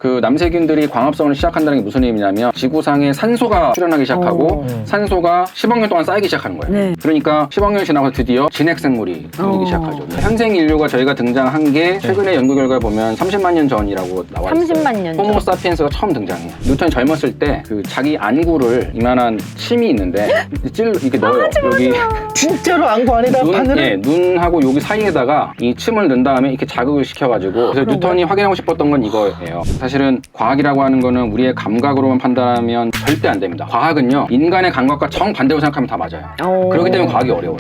그 남세균들이 광합성을 시작한다는 게 무슨 의미냐면 지구상에 산소가 출현하기 시작하고 산소가 10억 년 동안 쌓이기 시작하는 거예요. 네. 그러니까 10억 년이 지나고 드디어 진핵생물이 생기기 시작하죠. 현생 인류가 저희가 등장한 게 최근에 연구 결과에 보면 30만 년 전이라고 나와 있어요. 30만 년 전. 호모 사피엔스가 처음 등장해요. 뉴턴이 젊었을 때 그 자기 안구를 이만한 침이 있는데 이렇게 넣어요. 여기 진짜로 안구 안에다 바늘을? 예, 눈하고 여기 사이에다가 이 침을 넣은 다음에 이렇게 자극을 시켜가지고 그래서 뉴턴이 확인하고 싶었던 건 이거예요. 사실은 과학이라고 하는 거는 우리의 감각으로만 판단하면 절대 안 됩니다. 과학은요 인간의 감각과 정반대로 생각하면 다 맞아요. 그렇기 때문에 과학이 어려워요.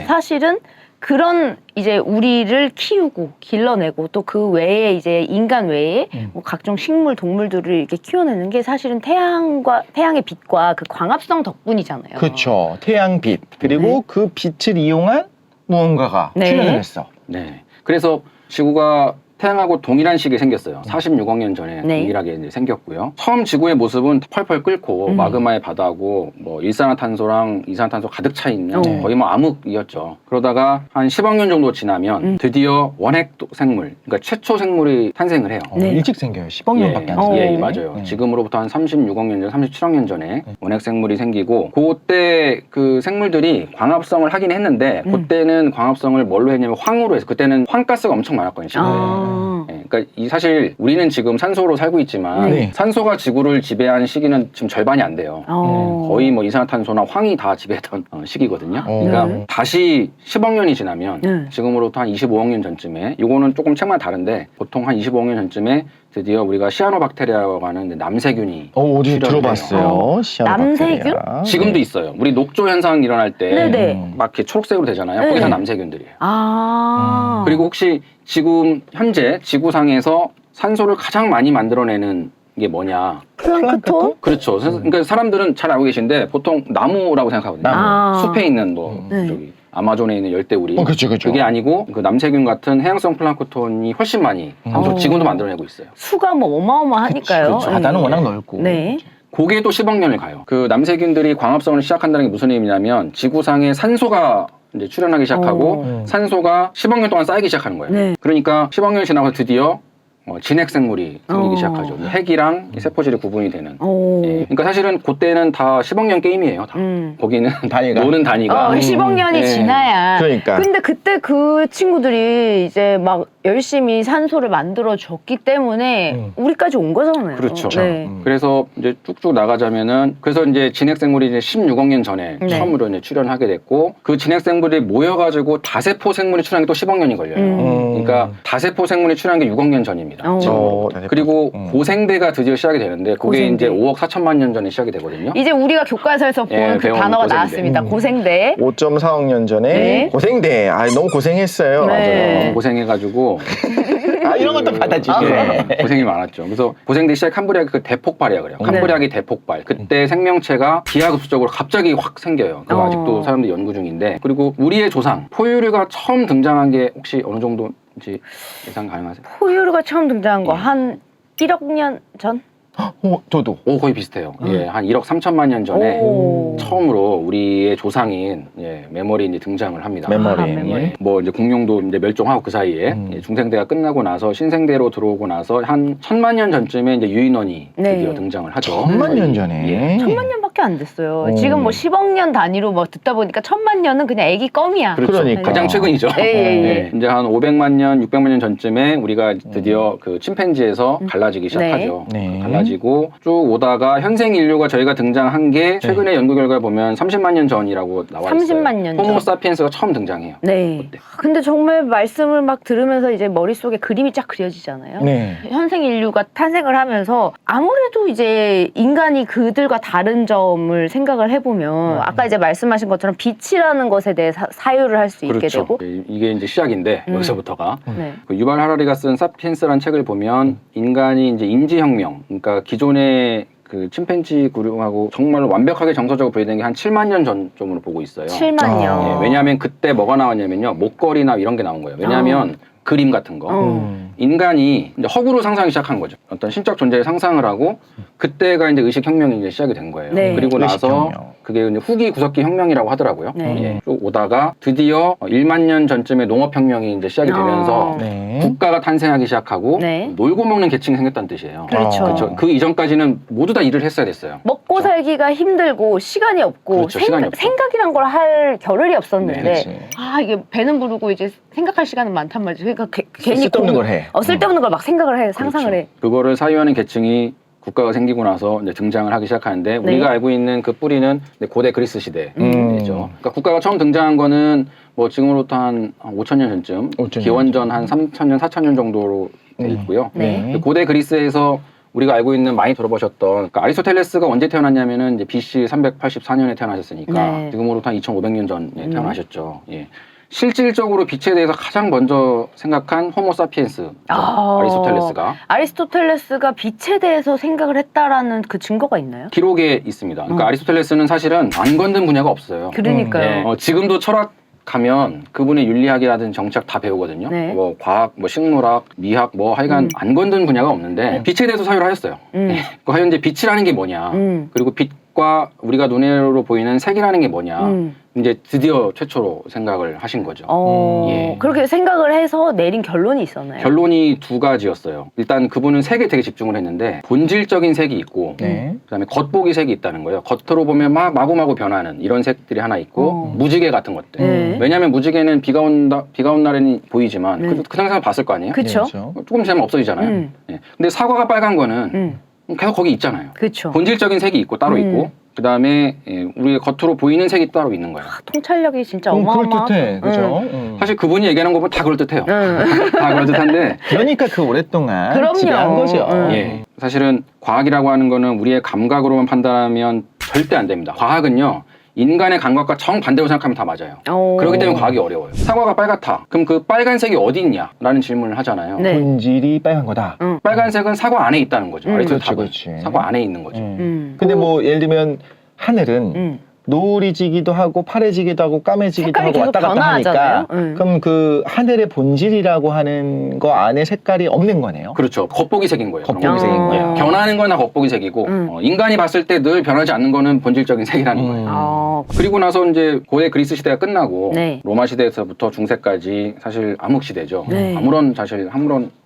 사실은 그런 이제 우리를 키우고 길러내고 또 그 외에 이제 인간 외에 뭐 각종 식물 동물들을 이렇게 키워내는 게 사실은 태양의 빛과 그 광합성 덕분이잖아요. 그렇죠. 태양빛 그리고 네. 그 빛을 이용한 무언가가 네. 출현을 했어. 네. 그래서 지구가 태양하고 동일한 시기에 생겼어요. 46억 년 전에 네. 동일하게 이제 생겼고요. 처음 지구의 모습은 펄펄 끓고 마그마의 바다고 뭐 일산화탄소랑 이산화탄소 가득 차 있는 거의 뭐 암흑이었죠. 그러다가 한 10억 년 정도 지나면 드디어 원핵 생물, 그러니까 최초 생물이 탄생을 해요. 네. 일찍 생겨요. 10억 년밖에 안 돼요. 예, 맞아요. 지금으로부터 한 36억 년 전, 37억 년 전에 원핵 생물이 생기고 그때 그 생물들이 광합성을 하긴 했는데 그때는 광합성을 뭘로 했냐면 황으로 해서 그때는 황가스가 엄청 많았거든요. 지구에. 네, 그러니까 사실 우리는 지금 산소로 살고 있지만 네. 산소가 지구를 지배한 시기는 지금 절반이 안 돼요. 거의 뭐 이산화탄소나 황이 다 지배했던 시기거든요. 그러니까 다시 10억 년이 지나면 지금으로부터 한 25억 년 전쯤에 이거는 조금 책마다 다른데 보통 한 25억 년 전쯤에 드디어 우리가 시아노박테리아라고 하는 남세균이 어디 출현을 들어봤어요. 남세균? 시아노박테리아. 지금도 있어요. 우리 녹조 현상 일어날 때 네네. 막 이렇게 초록색으로 되잖아요. 네. 그게 다 남세균들이에요. 그리고 그리고 혹시 지금 현재 지구상에서 산소를 가장 많이 만들어내는 게 뭐냐? 플랑크톤? 그렇죠. 그러니까 사람들은 잘 알고 계신데 보통 나무라고 생각하거든요. 나무. 숲에 있는 뭐 네. 저기 아마존에 있는 열대우리. 그렇죠. 그게 아니고 그 남세균 같은 해양성 플랑크톤이 훨씬 많이 산소 지금도 만들어내고 있어요. 수가 뭐 어마어마하니까요. 그렇죠. 바다는 워낙 넓고. 네. 그게 또 10억 년을 가요. 그 남세균들이 광합성을 시작한다는 게 무슨 의미냐면 지구상에 산소가 이제 출현하기 시작하고 산소가 10억 년 동안 쌓이기 시작하는 거예요. 네. 그러니까 10억 년이 지나고 드디어 진핵생물이 생기기 시작하죠. 핵이랑 세포질이 구분이 되는. 예. 그러니까 사실은 그때는 다 10억 년 게임이에요. 다. 거기는 단위가. 노는 단위가. 10억 년이 네. 지나야. 그러니까. 근데 그때 그 친구들이 이제 막 열심히 산소를 만들어 줬기 때문에 우리까지 온 거잖아요. 그렇죠. 네. 그래서 이제 쭉쭉 나가자면은 그래서 이제 진핵생물이 이제 16억 년 전에 네. 처음으로 이제 출현하게 됐고 그 진핵생물이 모여가지고 다세포 생물이 출현한 게 또 10억 년이 걸려요. 그러니까 다세포 생물이 출현한 게 6억 년 전입니다. 그리고 고생대가 드디어 시작이 되는데 그게 고생대. 이제 5억 4천만 년 전에 시작이 되거든요. 이제 우리가 교과서에서 본 예, 그 배운 단어가 고생대. 나왔습니다. 고생대. 5.4억 년 전에 네. 고생대. 아, 너무 고생했어요. 네. 맞아요. 고생해가지고 아, 이런 것도 받아주게. 고생이 많았죠. 그래서 고생대 시작 캄브리아기 그 대폭발이라 그래요. 캄브리아기 대폭발. 그때 생명체가 기하급수적으로 갑자기 확 생겨요. 그거 아직도 사람들이 연구 중인데. 그리고 우리의 조상 포유류가 처음 등장한 게 혹시 어느 정도인지 예상 가능하세요? 포유류가 처음 등장한 거 한 1억 년 전? 저도. 오, 거의 비슷해요. 예, 한 1억 3천만 년 전에 오. 처음으로 우리의 조상인 메모리 이제 등장을 합니다. 메모리. 메모리. 예, 뭐 이제 공룡도 이제 멸종하고 그 사이에 중생대가 끝나고 나서 신생대로 들어오고 나서 한 1000만 년 전쯤에 이제 유인원이 네. 드디어 등장을 하죠. 1000만 년 예. 전에. 1000만 년밖에 안 됐어요. 오. 지금 뭐 10억 년 단위로 뭐 듣다 보니까 1000만 년은 그냥 애기 껌이야. 그렇죠. 그러니까. 가장 최근이죠. 예, 예, 예. 이제 한 500만 년, 600만 년 전쯤에 우리가 드디어 그 침팬지에서 갈라지기 시작하죠. 네. 갈라지고 쭉 오다가 현생 인류가 저희가 등장한 게 최근에 연구 결과에 보면 30만 년 전이라고 나와 있어요. 30만 년 전. 호모 사피엔스가 처음 등장해요. 네. 근데 정말 말씀을 막 들으면서 이제 머릿속에 그림이 쫙 그려지잖아요. 네. 현생 인류가 탄생을 하면서 아무래도 이제 인간이 그들과 다른 점을 생각을 해보면 아까 이제 말씀하신 것처럼 빛이라는 것에 대해 사유를 할 수 있게 그렇죠. 되고 이게 이제 시작인데 여기서부터가 네. 그 유발 하라리가 쓴 사피엔스라는 책을 보면 인간이 이제 인지혁명, 그러니까 기존의 그 침팬지 구룡하고 정말 완벽하게 정서적으로 분리된 게 한 7만 년 전쯤으로 보고 있어요. 7만 년. 예, 왜냐하면 그때 뭐가 나왔냐면요, 목걸이나 이런 게 나온 거예요. 왜냐하면 그림 같은 거. 인간이 이제 허구로 상상하기 시작한 거죠. 어떤 신적 존재의 상상을 하고 그때가 이제 의식혁명이 이제 시작이 된 거예요. 네. 그리고 나서 의식혁명. 그게 이제 후기 구석기 혁명이라고 하더라고요. 네. 예. 쭉 오다가 드디어 1만 년 전쯤에 농업혁명이 이제 시작이 되면서 네. 국가가 탄생하기 시작하고 네. 놀고 먹는 계층이 생겼다는 뜻이에요. 그렇죠. 그렇죠. 그 이전까지는 모두 다 일을 했어야 됐어요. 먹고 그렇죠. 살기가 힘들고 시간이 없고 그렇죠. 시간이 없죠. 생각이란 걸 할 겨를이 없었는데 그렇지. 아 이게 배는 부르고 이제 생각할 시간은 많단 말이죠. 그러니까 괜히 쓸데없는 걸 해. 쓸데없는 걸 막 생각을 해, 상상을 해. 그거를 사유하는 계층이 국가가 생기고 나서 이제 등장을 하기 시작하는데 네. 우리가 알고 있는 그 뿌리는 이제 고대 그리스 시대죠. 음. 그러니까 국가가 처음 등장한 거는 뭐 지금으로부터 한 5,000년 전쯤, 5,000년 기원전 한 3,000년, 4,000년 정도로 돼 있고요. 네. 고대 그리스에서 우리가 알고 있는 많이 들어보셨던 그러니까 아리스토텔레스가 언제 태어났냐면은 이제 BC 384년에 태어나셨으니까 네. 지금으로부터 한 2,500년 전에 태어나셨죠. 예. 실질적으로 빛에 대해서 가장 먼저 생각한 호모사피엔스 아리스토텔레스가 아리스토텔레스가 빛에 대해서 생각을 했다라는 그 증거가 있나요? 기록에 있습니다. 그러니까 아리스토텔레스는 사실은 안 건든 분야가 없어요. 그러니까요. 예, 지금도 철학 가면 그분의 윤리학이라든 정치학 다 배우거든요. 네. 뭐 과학, 뭐 식물학, 미학, 뭐 하여간 안 건든 분야가 없는데 빛에 대해서 사유를 하였어요. 그 하여 이제 빛이라는 게 뭐냐, 그리고 빛과 우리가 눈으로 보이는 색이라는 게 뭐냐, 이제 드디어 최초로 생각을 하신 거죠. 예. 그렇게 생각을 해서 내린 결론이 있었나요? 결론이 두 가지였어요. 일단 그분은 색에 되게 집중을 했는데 본질적인 색이 있고 네. 그다음에 겉보기 색이 있다는 거예요. 겉으로 보면 막 마구마구 변하는 이런 색들이 하나 있고 무지개 같은 것들. 네. 왜냐하면 무지개는 비가 온 날에는 보이지만 네. 그 당시에 봤을 거 아니에요? 그쵸? 그렇죠. 조금 지나면 없어지잖아요. 예. 근데 사과가 빨간 거는 계속 거기 있잖아요. 그렇죠. 본질적인 색이 있고 따로 있고 그다음에 우리의 겉으로 보이는 색이 따로 있는 거예요. 통찰력이 진짜 어마어마하다. 그럴듯해. 그죠? 사실 그분이 얘기하는 거 보면 다 그럴듯해요. 응. 다 그럴듯한데 그러니까 그 오랫동안 그럼요. 지배한 거죠. 예. 사실은 과학이라고 하는 거는 우리의 감각으로만 판단하면 절대 안 됩니다. 과학은요, 인간의 감각과 정반대로 생각하면 다 맞아요. 그렇기 때문에 과학이 어려워요. 사과가 빨갛다. 그럼 그 빨간색이 어디 있냐? 라는 질문을 하잖아요. 네. 본질이 빨간 거다. 빨간색은 사과 안에 있다는 거죠. 아리스토텔 답은 그렇지. 사과 안에 있는 거죠. 근데 뭐 예를 들면 하늘은 노을이지기도 하고 파래지기도 하고 까매지기도 색깔이 하고 계속 왔다 갔다 변화하잖아요. 하니까 그럼 그 하늘의 본질이라고 하는 거 안에 색깔이 없는 거네요. 그렇죠. 겉보기색인 거예요. 겉보기 그런 거. 색인 어. 거야. 변하는 건 다 겉보기색이고 인간이 봤을 때 늘 변하지 않는 거는 본질적인 색이라는 거예요. 그리고 나서 이제 고대 그리스 시대가 끝나고 네. 로마 시대에서부터 중세까지 사실 암흑 시대죠. 네. 아무런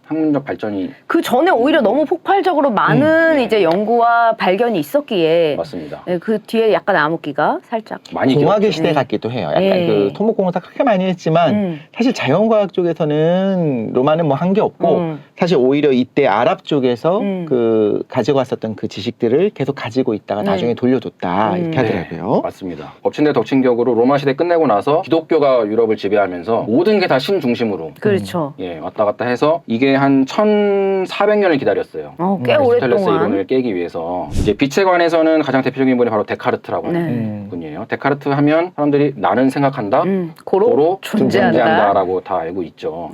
학문적 발전이 그 전에 오히려 너무 폭발적으로 많은 이제 연구와 발견이 있었기에 맞습니다. 네, 그 뒤에 약간 암흑기가 살짝 많이 공학의 길었죠. 시대 같기도 해요. 약간 네. 그 토목공사 그렇게 많이 했지만 사실 자연과학 쪽에서는 로마는 뭐 한 게 없고 사실 오히려 이때 아랍 쪽에서 그 가지고 왔었던 그 지식들을 계속 가지고 있다가 나중에 돌려줬다 이렇게 하더라고요. 맞습니다. 엎친 데 덮친 격으로 로마 시대 끝내고 나서 기독교가 유럽을 지배하면서 모든 게 다 신 중심으로 그렇죠. 예, 왔다 갔다 해서 이게 한 1,400년을 기다렸어요. 꽤 아리스토텔레스 오랫동안. 이론을 깨기 위해서 이제 빛에 관해서는 가장 대표적인 분이 바로 데카르트라고 하는 네. 분이에요. 데카르트 하면 사람들이 나는 생각한다, 고로 존재한다. 존재한다라고 다 알고 있죠.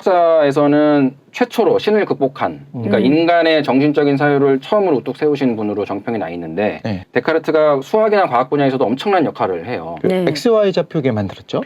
철학사에서는 최초로 신을 극복한, 그러니까 인간의 정신적인 사유를 처음으로 우뚝 세우신 분으로 정평이 나 있는데 네. 데카르트가 수학이나 과학 분야에서도 엄청난 역할을 해요. 네. XY 좌표계 만들었죠.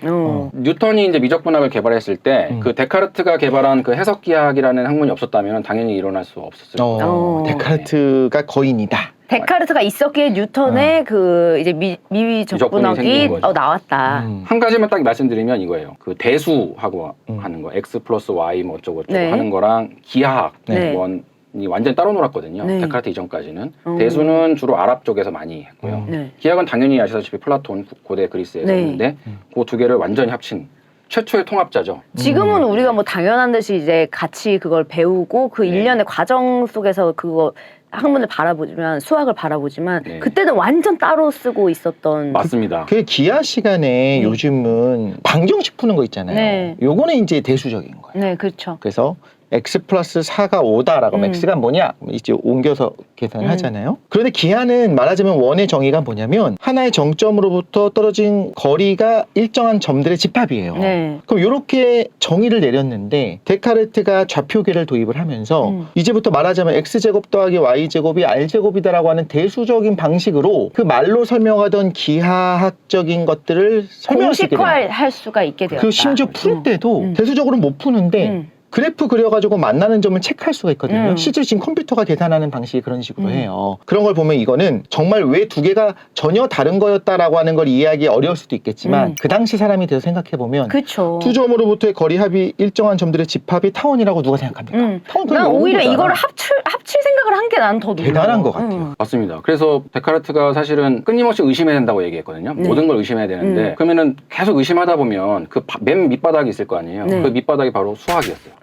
뉴턴이 이제 미적분학을 개발했을 때 그 데카르트가 개발한 그 해석기하학이라는 학문이 없었다면 당연히 일어날 수 없었을 거예요. 데카르트가 거인이다. 데카르트가 있었기에 뉴턴의 그 이제 미적분이 미적분학이 생긴 거죠. 나왔다. 한 가지만 딱 말씀드리면 이거예요. 그 대수하고 하는 거, x 플러스 y 뭐 어쩌고 저쩌고 네. 하는 거랑 기하학 네. 원이 완전 따로 놀았거든요. 네. 데카르트 이전까지는. 대수는 주로 아랍 쪽에서 많이 했고요. 네. 기하학은 당연히 아시다시피 플라톤 고대 그리스에서 네. 했는데 그 두 개를 완전히 합친 최초의 통합자죠. 지금은 우리가 뭐 당연한 듯이 이제 같이 그걸 배우고 그 일련의 과정 속에서 그거 학문을 바라보지만 수학을 바라보지만 네. 그때는 완전 따로 쓰고 있었던 맞습니다. 그 기하 시간에 요즘은 방정식 푸는 거 있잖아요. 네. 요거는 이제 대수적인 거예요. 네, 그렇죠. 그래서 x 플러스 4가 5다라고 하면 x가 뭐냐? 이제 옮겨서 계산을 하잖아요. 그런데 기하는 말하자면 원의 정의가 뭐냐면 하나의 정점으로부터 떨어진 거리가 일정한 점들의 집합이에요. 네. 그럼 이렇게 정의를 내렸는데 데카르트가 좌표계를 도입을 하면서 이제부터 말하자면 x제곱 더하기 y제곱이 r제곱이다라고 하는 대수적인 방식으로 그 말로 설명하던 기하학적인 것들을 설명할 수 있게 됩니다. 공식화할 수가 있게 되었다. 그 심지어 풀 때도 대수적으로 못 푸는데 그래프 그려가지고 만나는 점을 체크할 수가 있거든요. 실제 지금 컴퓨터가 계산하는 방식이 그런 식으로 해요. 그런 걸 보면 이거는 정말 왜 두 개가 전혀 다른 거였다라고 하는 걸 이해하기 어려울 수도 있겠지만 그 당시 사람이 돼서 생각해보면 그쵸. 두 점으로부터의 거리 합이 일정한 점들의 집합이 타원이라고 누가 생각합니까? 타원 난 그냥 오히려 거잖아. 이거를 합칠 생각을 한 게 난 더 놀라워. 대단한 것 같아요. 맞습니다. 그래서 데카르트가 사실은 끊임없이 의심해야 된다고 얘기했거든요. 모든 걸 의심해야 되는데 그러면은 계속 의심하다 보면 그 맨 밑바닥이 있을 거 아니에요. 그 밑바닥이 바로 수학이었어요.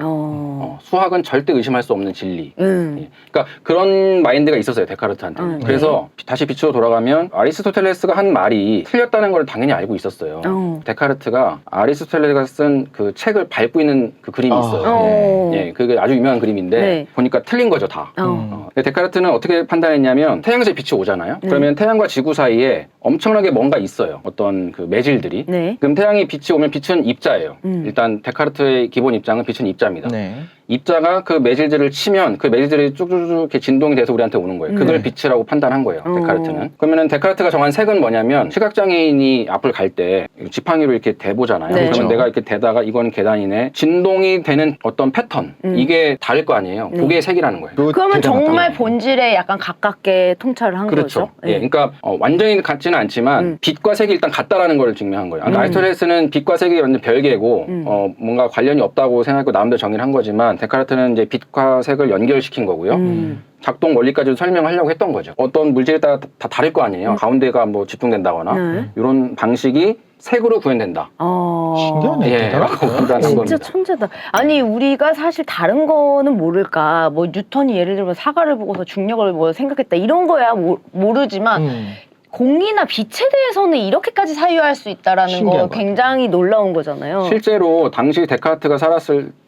수학은 절대 의심할 수 없는 진리. 예. 그러니까 그런 마인드가 있었어요, 데카르트한테는. 그래서 다시 빛으로 돌아가면 아리스토텔레스가 한 말이 틀렸다는 걸 당연히 알고 있었어요. 데카르트가 아리스토텔레스가 쓴 그 책을 밟고 있는 그 그림이 있어요. 예, 그게 아주 유명한 그림인데 네. 보니까 틀린 거죠, 다. 근데 데카르트는 어떻게 판단했냐면 태양에서 빛이 오잖아요. 그러면 태양과 지구 사이에 엄청나게 뭔가 있어요. 어떤 그 매질들이. 네. 그럼 태양이 빛이 오면 빛은 입자예요. 일단 데카르트의 기본 입장은 빛은 입자입니다. 네. 입자가 그 매질들을 치면 그 매질들이 쭉쭉쭉 이렇게 진동이 돼서 우리한테 오는 거예요. 그걸 빛이라고 판단한 거예요, 데카르트는. 그러면은 데카르트가 정한 색은 뭐냐면 시각장애인이 앞을 갈 때 지팡이로 이렇게 대보잖아요. 네. 그러면 그렇죠. 내가 이렇게 대다가 이건 계단이네. 진동이 되는 어떤 패턴 이게 다를 거 아니에요. 그게 색이라는 거예요. 그러면 대단하다. 정말 본질에 약간 가깝게 통찰을 한 그렇죠. 거죠. 예, 그러니까 완전히 같지는 않지만 빛과 색이 일단 같다라는 걸 증명한 거예요. 아리스토텔레스는 빛과 색이 완전 별개고 뭔가 관련이 없다고 생각하고 나름대로 정의를 한 거지만 데카르트는 이제 빛과 색을 연결시킨 거고요. 작동 원리까지도 설명하려고 했던 거죠. 어떤 물질에 따라 다 다를 거 아니에요. 가운데가 뭐 집중된다거나 이런 방식이 색으로 구현된다. 신기하네. 예, 대단하다. 라고 판단한 진짜 겁니다. 천재다. 아니 우리가 사실 다른 거는 모를까. 뭐 뉴턴이 예를 들면 사과를 보고서 중력을 뭐 생각했다 이런 거야 모르지만 공이나 빛에 대해서는 이렇게까지 사유할 수 있다라는 신기한 거 것 같아요. 굉장히 놀라운 거잖아요. 실제로 당시 데카르트가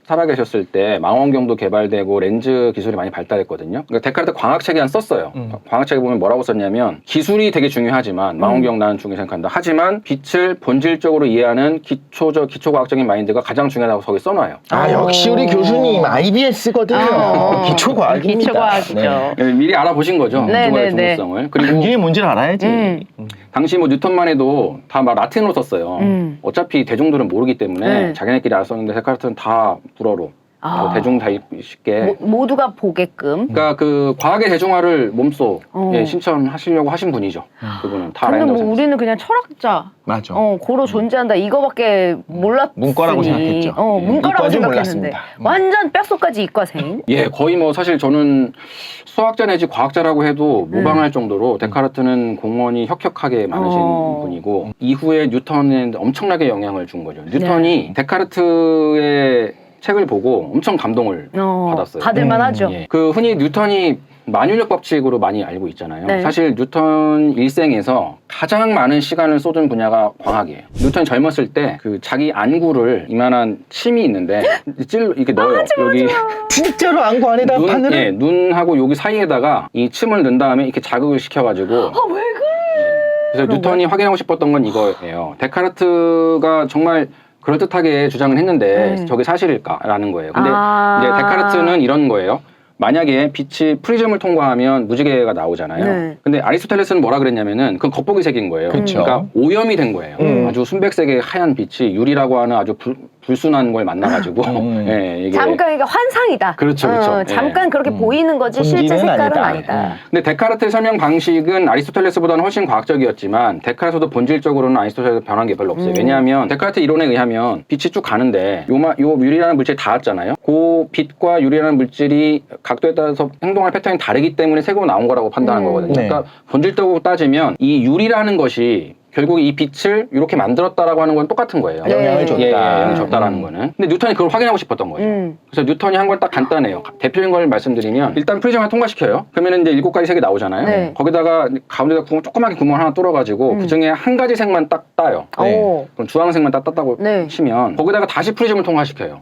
살아계셨을 때 망원경도 개발되고 렌즈 기술이 많이 발달했거든요. 그러니까 데카르트 광학책에 한 썼어요. 광학책에 보면 뭐라고 썼냐면 기술이 되게 중요하지만 망원경 나는 중요하게 생각한다. 하지만 빛을 본질적으로 이해하는 기초과학적인 마인드가 가장 중요하다고 거기 써놔요. 아, 역시 우리 교수님 IBS거든요. 기초과학입니다. 기초과학이죠. 네. 미리 알아보신 거죠. 네, 기초과학의 네, 네. 중요성을. 그리고 당연히 뭔지를 알아야지. 당시 뭐 뉴턴만 해도 다 막 라틴어로 썼어요. 어차피 대중들은 모르기 때문에 자기네끼리 알았었는데 데카르트는 다 불어로 대중 다 쉽게 모두가 보게끔. 그러니까 그 과학의 대중화를 몸소 실천하시려고 하신 분이죠. 그분은 다 근데 알아야 뭐 된다고 우리는 그냥 철학자. 맞아. 고로 존재한다 이거밖에 몰랐으니. 문과라고 생각했죠. 문과라고 이과인 줄 생각했는데 몰랐습니다. 완전 뼛속까지 이과생. 예, 거의 뭐 사실 저는 수학자 내지 과학자라고 해도 무방할 정도로 데카르트는 공헌이 혁혁하게 많으신 분이고 이후에 뉴턴에 엄청나게 영향을 준 거죠. 뉴턴이 데카르트의 책을 보고 엄청 감동을 받았어요. 받을만 하죠. 예. 그 흔히 뉴턴이 만유력 법칙으로 많이 알고 있잖아요. 네. 사실 뉴턴 일생에서 가장 많은 시간을 쏟은 분야가 광학이에요. 뉴턴이 젊었을 때 그 자기 안구를 이만한 침이 있는데 이렇게 넣어요. 여기 진짜로 안구 안에다 바늘을? 예, 눈하고 여기 사이에다가 이 침을 넣은 다음에 이렇게 자극을 시켜가지고 왜 그래? 그래서 뉴턴이 확인하고 싶었던 건 이거예요. 데카르트가 정말 그럴듯하게 주장을 했는데 저게 사실일까라는 거예요. 근데 이제 데카르트는 이런 거예요. 만약에 빛이 프리즘을 통과하면 무지개가 나오잖아요. 네. 근데 아리스토텔레스는 뭐라 그랬냐면은 그건 겉보기색인 거예요. 그쵸. 그러니까 오염이 된 거예요. 아주 순백색의 하얀 빛이 유리라고 하는 아주 불순한 걸 만나가지고 예, 이게 잠깐 이게 환상이다. 그렇죠, 그렇죠. 잠깐 그렇게 보이는 거지 실제 본질은 색깔은 아니다. 아니다. 근데 데카르트의 설명 방식은 아리스토텔레스보다는 훨씬 과학적이었지만 데카르트도 본질적으로는 아리스토텔레스 변한 게 별로 없어요. 왜냐하면 데카르트 이론에 의하면 빛이 쭉 가는데 요 유리라는 물질이 닿았잖아요. 그 빛과 유리라는 물질이 각도에 따라서 행동할 패턴이 다르기 때문에 색으로 나온 거라고 판단한 거거든요. 네. 그러니까 본질적으로 따지면 이 유리라는 것이 결국 이 빛을 이렇게 만들었다라고 하는 건 똑같은 거예요. 영향을 줬다. 예, 영향을 줬다라는 거는. 근데 뉴턴이 그걸 확인하고 싶었던 거죠. 그래서 뉴턴이 한 건 딱 간단해요. 대표적인 걸 말씀드리면 일단 프리즘을 통과시켜요. 그러면 이제 7가지 색이 나오잖아요. 네. 거기다가 가운데다 조그맣게 구멍 하나 뚫어가지고 그 중에 한 가지 색만 딱 따요. 오. 그럼 주황색만 딱 땄다고 네. 치면 거기다가 다시 프리즘을 통과시켜요.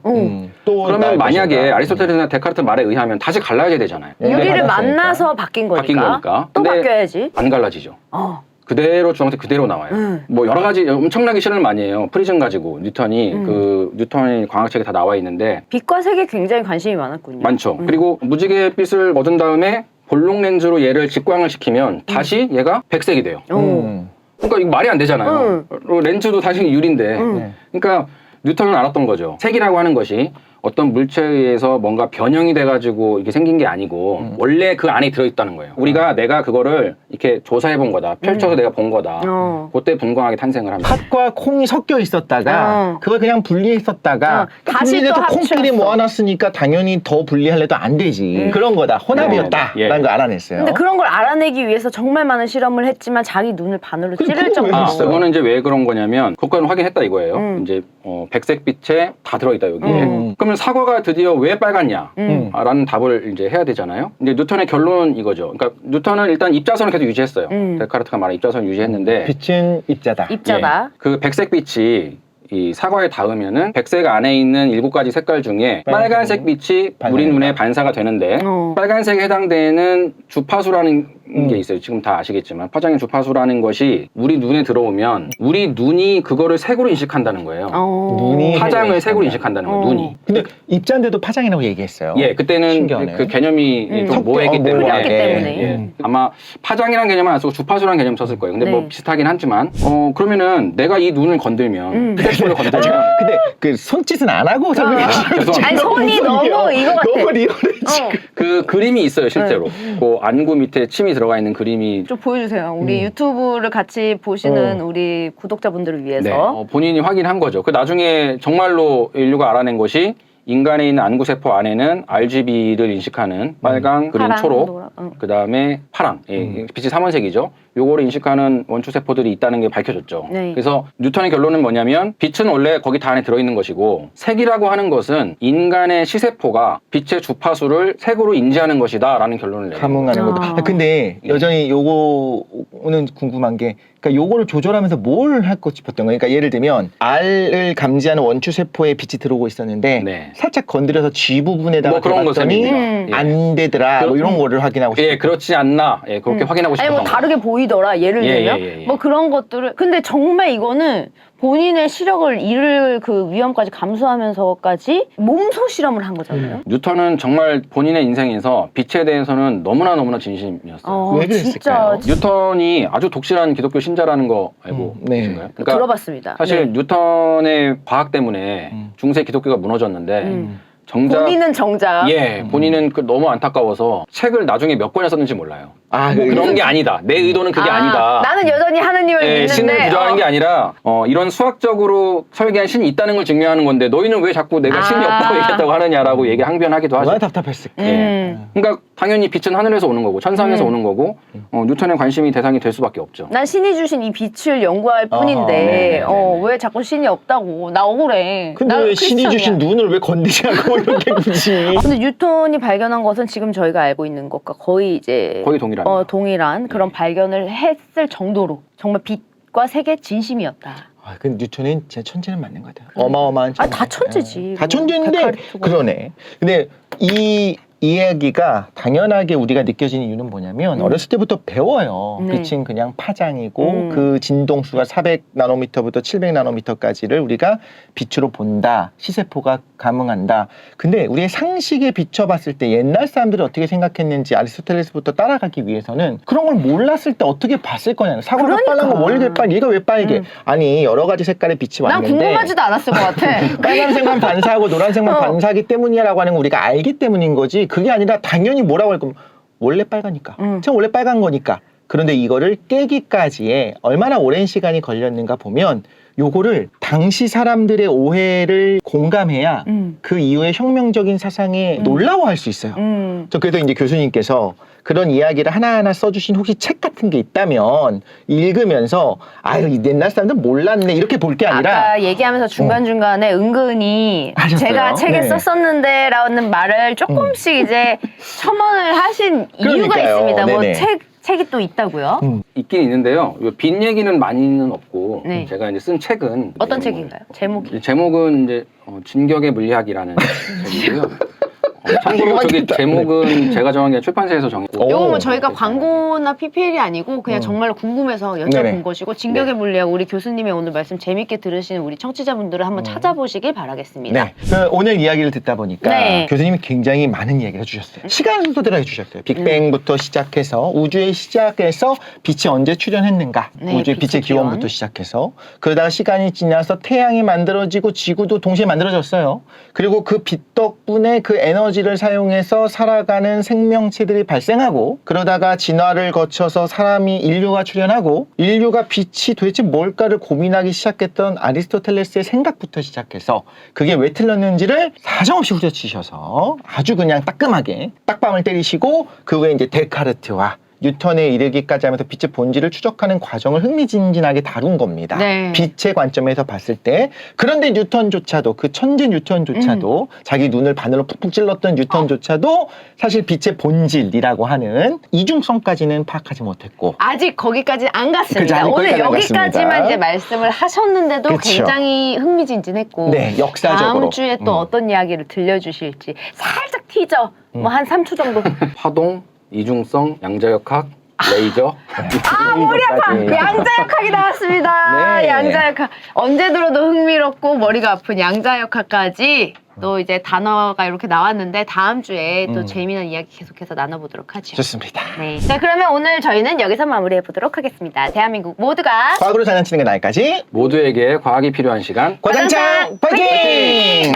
또 그러면 만약에 것인가? 아리스토텔레스나 데카르트 말에 의하면 다시 갈라져야 되잖아요. 유리를 받았으니까. 만나서 바뀐 거니까. 바뀐 거니까. 또 근데 바뀌어야지. 안 갈라지죠. 어. 그대로 주황색 그대로 나와요. 뭐 여러 가지 엄청나게 실험을 많이 해요. 프리즘 가지고 뉴턴이 뉴턴의 광학책에 다 나와 있는데 빛과 색에 굉장히 관심이 많았군요. 많죠. 그리고 무지개빛을 얻은 다음에 볼록 렌즈로 얘를 직광을 시키면 다시 얘가 백색이 돼요. 그러니까 이거 말이 안 되잖아요. 렌즈도 다시 유리인데. 그러니까 뉴턴은 알았던 거죠. 색이라고 하는 것이 어떤 물체에 의해서 뭔가 변형이 돼가지고 이게 생긴 게 아니고 원래 그 안에 들어있다는 거예요. 우리가 내가 그거를 이렇게 조사해 본 거다. 펼쳐서 내가 본 거다. 그때 분광하게 탄생을 합니다. 팥과 콩이 섞여 있었다가 그걸 그냥 분리했었다가 다시 분리해서 또 콩끼리 합쳤어. 모아놨으니까 당연히 더 분리하려도 안 되지. 그런 거다. 혼합이었다라는 예. 걸 알아냈어요. 근데 그런 걸 알아내기 위해서 정말 많은 실험을 했지만 자기 눈을 반으로 근데 찌를 그거 왜 정도로. 했어요? 그거는 이제 왜 그런 거냐면 그것까지 확인했다 이거예요. 이제 백색빛에 다 들어있다 여기에. 그러면 사과가 드디어 왜 빨갛냐? 라는 답을 이제 해야 되잖아요. 이제 뉴턴의 결론은 이거죠. 그러니까 뉴턴은 일단 입자선을 계속 유지했어요. 데카르트가 말한 입자선을 유지했는데 빛은 입자다. 입자다. 그 백색빛이 이 사과에 닿으면은 백색 안에 있는 7가지 색깔 중에 빨간색 빛이 우리 눈에 반사가 되는데 빨간색에 해당되는 주파수라는 게 있어요. 지금 다 아시겠지만 파장의 주파수라는 것이 우리 눈에 들어오면 우리 눈이 그거를 색으로 인식한다는 거예요. 눈이 파장을 색으로 인식한다는 거예요. 눈이. 근데 입자인데도 파장이라고 얘기했어요. 예, 그때는 신기하네. 그 개념이 좀 모호했기 때문에. 모호했기 때문에. 예. 아마 파장이라는 개념은 안 쓰고 주파수라는 개념 썼을 거예요. 근데 네. 뭐 비슷하긴 하지만, 그러면은 내가 이 눈을 건들면, 휴대폰을 건들면, 근데 그 손짓은 안 하고 설명하시죠. 죄송합니다. 아니 손이 너무 이거 같아. 너무 리얼해 지금. 그 그림이 있어요, 실제로. 그 안구 밑에 침이 들어가 있는 그림이. 좀 보여주세요. 우리 유튜브를 같이 보시는 우리 구독자분들을 위해서. 네, 본인이 확인한 거죠. 그 나중에 정말로 인류가 알아낸 것이 인간에 있는 안구세포 안에는 RGB를 인식하는 빨강, 그린, 파랑, 초록, 노랑, 그 다음에 파랑, 빛이 3원색이죠. 요거를 인식하는 원초세포들이 있다는 게 밝혀졌죠. 네. 그래서 뉴턴의 결론은 뭐냐면 빛은 원래 거기 다 안에 들어있는 것이고 색이라고 하는 것은 인간의 시세포가 빛의 주파수를 색으로 인지하는 것이다 라는 결론을 내요. 감흥하는 것도. 근데 여전히 요거는 궁금한 게 그러니까 요거를 조절하면서 뭘 하고 싶었던 거예요? 그러니까 예를 들면 R을 감지하는 원추세포에 빛이 들어오고 있었는데 네. 살짝 건드려서 G 부분에다가 뭐 그런 거 대봤더니 셈입니다. 안 되더라. 뭐 이런 거를 확인하고 싶어요. 예, 그렇지 않나. 예, 그렇게 확인하고 아니 싶었던 뭐 다르게 보이더라. 예를 예, 들면 예. 뭐 그런 것들을. 근데 정말 이거는 본인의 시력을 잃을 그 위험까지 감수하면서까지 몸소 실험을 한 거잖아요. 뉴턴은 정말 본인의 인생에서 빛에 대해서는 너무나 진심이었어요. 왜 그랬을까요? 진짜 뉴턴이 아주 독실한 기독교 신자라는 거 알고 네. 계신가요? 들어봤습니다. 사실 네. 뉴턴의 과학 때문에 중세 기독교가 무너졌는데 정작 본인은 정작 본인은 너무 안타까워서 책을 나중에 몇 권이나 썼는지 몰라요. 그런 게 아니다. 내 의도는 그게 아니다. 나는 여전히 하느님을 믿는데 신을 부정하는 게 아니라 이런 수학적으로 설계한 신이 있다는 걸 증명하는 건데 너희는 왜 자꾸 내가 신이 없다고 얘기했다고 하느냐라고 하기도 하죠. 얼마나 답답했을까. 그러니까 당연히 빛은 하늘에서 오는 거고 천상에서 오는 거고 뉴턴의 관심이 대상이 될 수밖에 없죠. 난 신이 주신 이 빛을 연구할 뿐인데 네네네네. 왜 자꾸 신이 없다고 나 억울해. 근데 나는 왜 신이 크리스찬이야. 주신 눈을 왜 건드지 않고 이렇게 굳이. 근데 뉴턴이 발견한 것은 지금 저희가 알고 있는 것과 거의 이제 거의 동일합니다. 동일한 그런 발견을 했을 정도로 정말 빛과 색의 진심이었다. 근데 뉴턴은 제 천재는 맞는 것 같아요. 어마어마한 천재. 다 천재지. 다 천재인데 데카르트고. 그러네. 근데 이 이야기가 당연하게 우리가 느껴지는 이유는 뭐냐면 어렸을 때부터 배워요. 네. 빛은 그냥 파장이고 그 진동수가 400나노미터부터 700나노미터까지를 우리가 빛으로 본다. 시세포가 감응한다. 근데 우리의 상식에 비춰봤을 때 옛날 사람들이 어떻게 생각했는지 아리스토텔레스부터 따라가기 위해서는 그런 걸 몰랐을 때 어떻게 봤을 거냐. 사과가 빨간 거 원래 왜 빨개? 얘가 왜 빨개? 아니 여러 가지 색깔의 빛이 난 왔는데 궁금하지도 않았을 것 같아. 빨간색만 반사하고 노란색만 반사하기 때문이라고 하는 거 우리가 알기 때문인 거지. 그게 아니라 당연히 뭐라고 할 거면 원래 빨가니까. 전 원래 빨간 거니까. 그런데 이거를 깨기까지에 얼마나 오랜 시간이 걸렸는가 보면 요거를 당시 사람들의 오해를 공감해야 그 이후에 혁명적인 사상에 놀라워할 수 있어요. 저 그래서 이제 교수님께서 그런 이야기를 하나하나 써주신 혹시 책 같은 게 있다면 읽으면서 아유 이 옛날 사람들 몰랐네 이렇게 볼 게 아니라 아까 얘기하면서 중간중간에 은근히 하셨어요? 제가 책에 네. 썼었는데 라는 말을 조금씩 이제 첨언을 하신 이유가 그러니까요. 있습니다. 뭐 네네. 책이 또 있다고요? 있긴 있는데요. 빈 얘기는 많이는 없고 네. 제가 이제 쓴 책은 어떤 이제 책인가요? 제목이? 제목은 이제 진격의 물리학이라는 책이고요. 참고로 저기 대박이다. 제목은 제가 정한 게 출판사에서 정했고 오. 요거 뭐 저희가 광고나 PPL이 아니고 그냥 정말로 궁금해서 여쭤본 네네. 것이고 진격의 네. 물리학 우리 교수님의 오늘 말씀 재밌게 들으시는 우리 청취자분들은 한번 찾아보시길 바라겠습니다. 네. 그 오늘 이야기를 듣다 보니까 네. 교수님이 굉장히 많은 이야기를 해주셨어요. 시간 순서대로 해주셨어요. 빅뱅부터 시작해서 우주의 시작에서 빛이 언제 출현했는가. 네, 우주의 빛의 빛의 기원. 기원부터 시작해서 그러다가 시간이 지나서 태양이 만들어지고 지구도 동시에 만들어졌어요. 그리고 그 빛 덕분에 그 에너지를 사용해서 살아가는 생명체들이 발생하고 그러다가 진화를 거쳐서 인류가 출현하고 인류가 빛이 도대체 뭘까를 고민하기 시작했던 아리스토텔레스의 생각부터 시작해서 그게 왜 틀렸는지를 사정없이 후려치셔서 아주 그냥 따끔하게 딱밤을 때리시고 그 후에 이제 데카르트와 뉴턴에 이르기까지 하면서 빛의 본질을 추적하는 과정을 흥미진진하게 다룬 겁니다. 네. 빛의 관점에서 봤을 때 그런데 뉴턴조차도 그 천재 뉴턴조차도 자기 눈을 바늘로 푹푹 찔렀던 뉴턴조차도 사실 빛의 본질이라고 하는 이중성까지는 파악하지 못했고 아직 거기까지 안 그죠, 갔습니다. 아직 오늘 거기까지 안 여기까지만 갔습니다. 이제 말씀을 하셨는데도 그쵸. 굉장히 흥미진진했고 네, 역사적으로. 다음 주에 또 어떤 이야기를 들려주실지 살짝 티저 뭐 한 3초 정도 화동, 이중성, 양자역학, 레이저. 머리 아파! 이것까지. 양자역학이 나왔습니다. 네. 양자역학. 언제 들어도 흥미롭고 머리가 아픈 양자역학까지 또 이제 단어가 이렇게 나왔는데 다음 주에 또 재미난 이야기 계속해서 나눠보도록 하죠. 좋습니다. 네. 자, 그러면 오늘 저희는 여기서 마무리해 보도록 하겠습니다. 대한민국 모두가 과학으로 장난치는 그날까지 모두에게 과학이 필요한 시간. 과장창 파이팅!